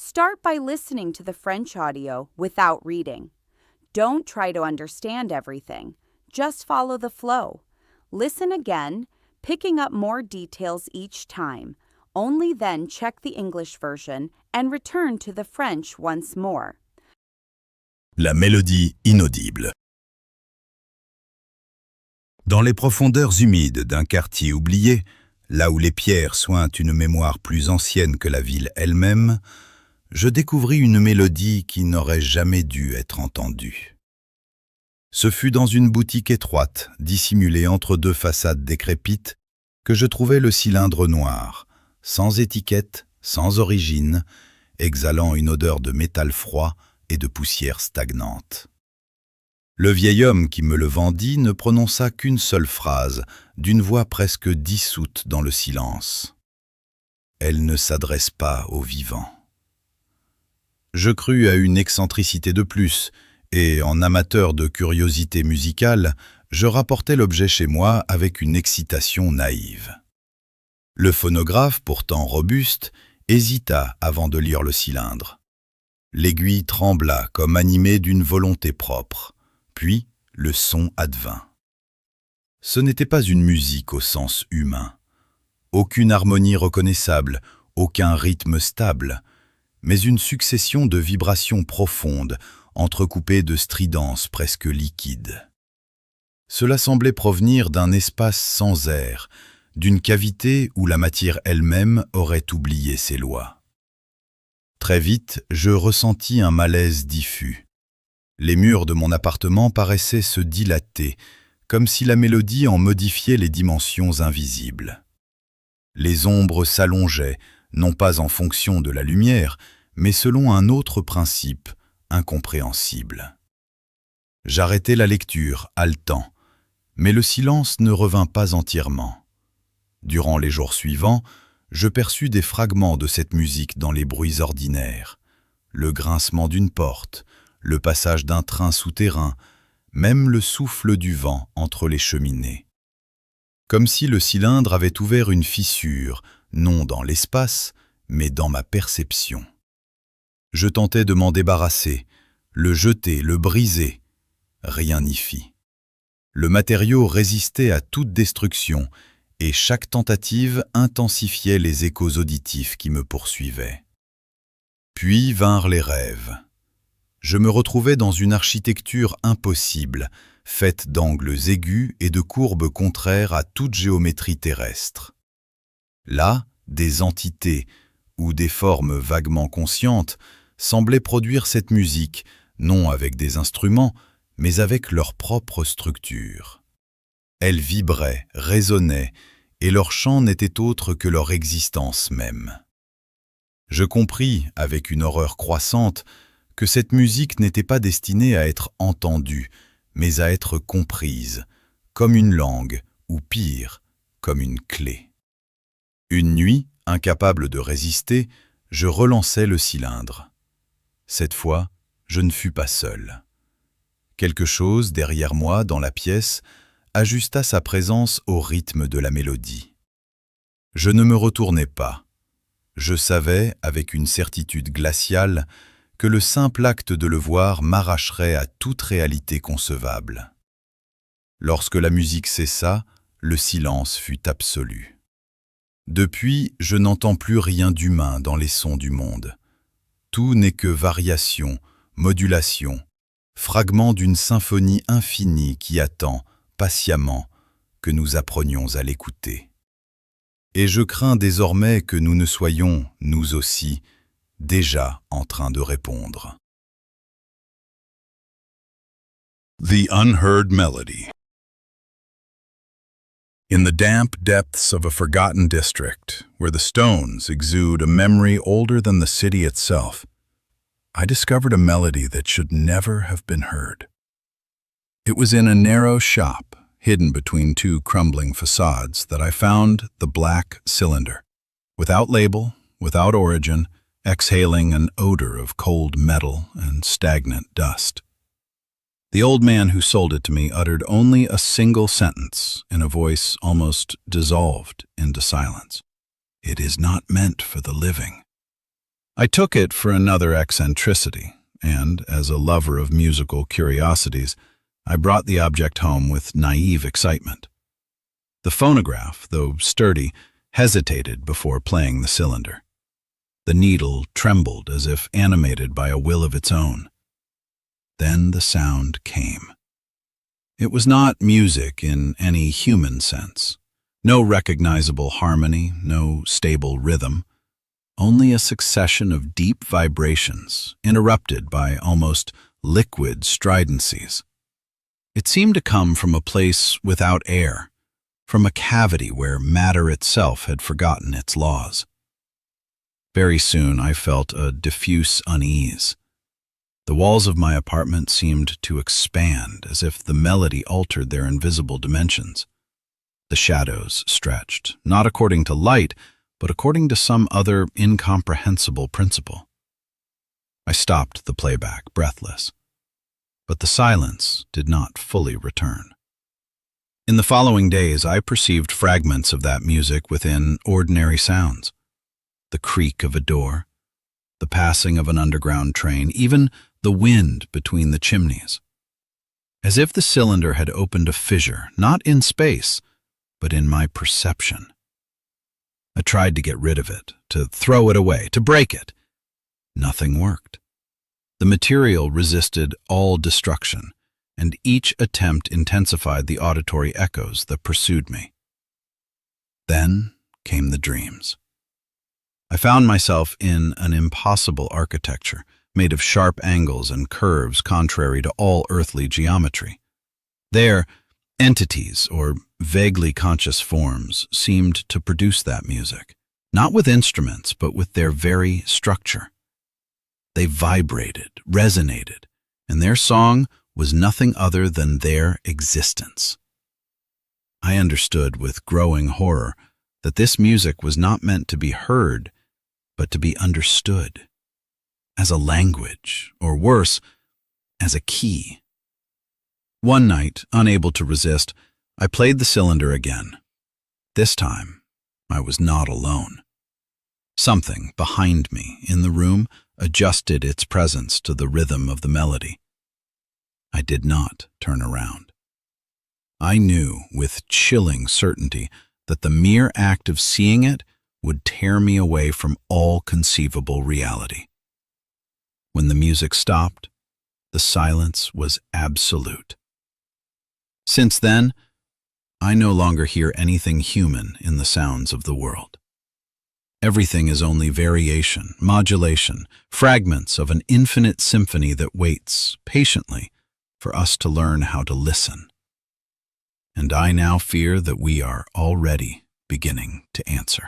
Start by listening to the French audio without reading. Don't try to understand everything. Just follow the flow. Listen again, picking up more details each time. Only then check the English version and return to the French once more. La mélodie inaudible. Dans les profondeurs humides d'un quartier oublié, là où les pierres sointent une mémoire plus ancienne que la ville elle-même, je découvris une mélodie qui n'aurait jamais dû être entendue. Ce fut dans une boutique étroite, dissimulée entre deux façades décrépites, que je trouvai le cylindre noir, sans étiquette, sans origine, exhalant une odeur de métal froid et de poussière stagnante. Le vieil homme qui me le vendit ne prononça qu'une seule phrase, d'une voix presque dissoute dans le silence. Elle ne s'adresse pas aux vivants. Je crus à une excentricité de plus, et en amateur de curiosité musicale, je rapportai l'objet chez moi avec une excitation naïve. Le phonographe, pourtant robuste, hésita avant de lire le cylindre. L'aiguille trembla comme animée d'une volonté propre. Puis, le son advint. Ce n'était pas une musique au sens humain. Aucune harmonie reconnaissable, aucun rythme stable, mais une succession de vibrations profondes, entrecoupées de stridences presque liquides. Cela semblait provenir d'un espace sans air, d'une cavité où la matière elle-même aurait oublié ses lois. Très vite, je ressentis un malaise diffus. Les murs de mon appartement paraissaient se dilater, comme si la mélodie en modifiait les dimensions invisibles. Les ombres s'allongeaient, non pas en fonction de la lumière, mais selon un autre principe, incompréhensible. J'arrêtai la lecture, haletant, mais le silence ne revint pas entièrement. Durant les jours suivants, je perçus des fragments de cette musique dans les bruits ordinaires, le grincement d'une porte, le passage d'un train souterrain, même le souffle du vent entre les cheminées. Comme si le cylindre avait ouvert une fissure, non dans l'espace, mais dans ma perception. Je tentais de m'en débarrasser, le jeter, le briser. Rien n'y fit. Le matériau résistait à toute destruction, et chaque tentative intensifiait les échos auditifs qui me poursuivaient. Puis vinrent les rêves. Je me retrouvais dans une architecture impossible, faite d'angles aigus et de courbes contraires à toute géométrie terrestre. Là, des entités, ou des formes vaguement conscientes, semblaient produire cette musique, non avec des instruments, mais avec leur propre structure. Elles vibraient, résonnaient, et leur chant n'était autre que leur existence même. Je compris, avec une horreur croissante, que cette musique n'était pas destinée à être entendue, mais à être comprise, comme une langue, ou pire, comme une clé. Une nuit, incapable de résister, je relançai le cylindre. Cette fois, je ne fus pas seul. Quelque chose, derrière moi, dans la pièce, ajusta sa présence au rythme de la mélodie. Je ne me retournai pas. Je savais, avec une certitude glaciale, que le simple acte de le voir m'arracherait à toute réalité concevable. Lorsque la musique cessa, le silence fut absolu. Depuis, je n'entends plus rien d'humain dans les sons du monde. Tout n'est que variation, modulation, fragment d'une symphonie infinie qui attend, patiemment, que nous apprenions à l'écouter. Et je crains désormais que nous ne soyons, nous aussi, déjà en train de répondre. The Unheard Melody. In the damp depths of a forgotten district, where the stones exude a memory older than the city itself, I discovered a melody that should never have been heard. It was in a narrow shop, hidden between two crumbling facades, that I found the black cylinder, without label, without origin, exhaling an odor of cold metal and stagnant dust. The old man who sold it to me uttered only a single sentence in a voice almost dissolved into silence. "It is not meant for the living." I took it for another eccentricity, and, as a lover of musical curiosities, I brought the object home with naive excitement. The phonograph, though sturdy, hesitated before playing the cylinder. The needle trembled as if animated by a will of its own. Then the sound came. It was not music in any human sense. No recognizable harmony, no stable rhythm. Only a succession of deep vibrations, interrupted by almost liquid stridencies. It seemed to come from a place without air, from a cavity where matter itself had forgotten its laws. Very soon I felt a diffuse unease. The walls of my apartment seemed to expand, as if the melody altered their invisible dimensions. The shadows stretched, not according to light, but according to some other incomprehensible principle. I stopped the playback, breathless. But the silence did not fully return. In the following days, I perceived fragments of that music within ordinary sounds. The creak of a door, the passing of an underground train, even the wind between the chimneys. As if the cylinder had opened a fissure, not in space, but in my perception. I tried to get rid of it, to throw it away, to break it. Nothing worked. The material resisted all destruction, and each attempt intensified the auditory echoes that pursued me. Then came the dreams. I found myself in an impossible architecture, made of sharp angles and curves contrary to all earthly geometry. There, entities, or vaguely conscious forms, seemed to produce that music, not with instruments, but with their very structure. They vibrated, resonated, and their song was nothing other than their existence. I understood with growing horror that this music was not meant to be heard, but to be understood, as a language, or worse, as a key. One night, unable to resist, I played the cylinder again. This time, I was not alone. Something behind me in the room adjusted its presence to the rhythm of the melody. I did not turn around. I knew with chilling certainty that the mere act of seeing it would tear me away from all conceivable reality. When the music stopped, the silence was absolute. Since then, I no longer hear anything human in the sounds of the world. Everything is only variation, modulation, fragments of an infinite symphony that waits patiently for us to learn how to listen. And I now fear that we are already beginning to answer.